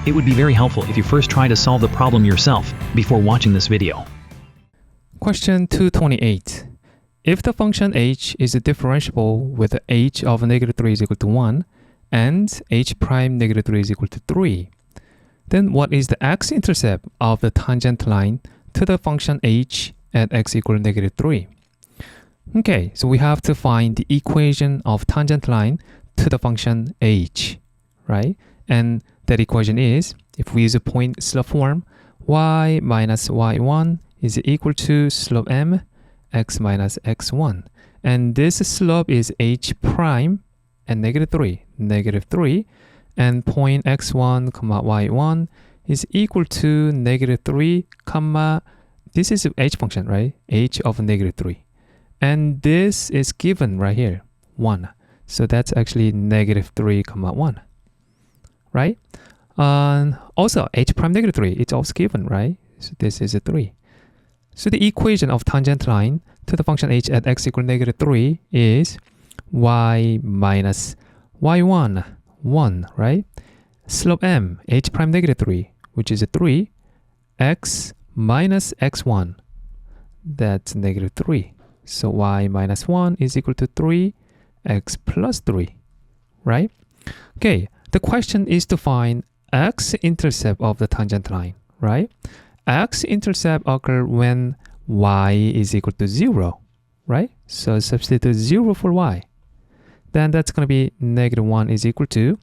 It would be very helpful if you first try to solve the problem yourself before watching this video. Question 228. If the function h is differentiable with h of negative 3 is equal to 1 and h prime negative 3 is equal to 3, then what is the x-intercept of the tangent line to the function h at x equal negative 3? Okay, so we have to find the equation of tangent line to the function h, right? And that equation is, if we use a point slope form, y minus y1 is equal to slope m x minus x1. And this slope is h prime and negative 3, and point x1, y1 is equal to negative 3, this is h function, right? H of negative 3. And this is given right here, 1. So that's actually negative 3, 1, right? Also, h prime negative 3, it's also given, right? So this is a 3. So the equation of tangent line to the function h at x equal negative 3 is y minus y1, 1, right? Slope m, h prime negative 3, which is a 3, x minus x1, that's negative 3. So y minus 1 is equal to 3, x plus 3, right? Okay, the question is to find x-intercept of the tangent line, right? X-intercept occur when y is equal to 0, right? So substitute 0 for y. Then that's going to be negative 1 is equal to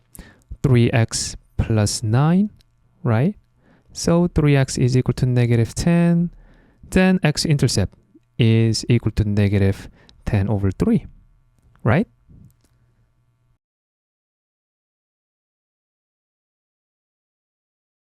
3x plus 9, right? So 3x is equal to negative 10. Then x-intercept is equal to negative 10 over 3, right?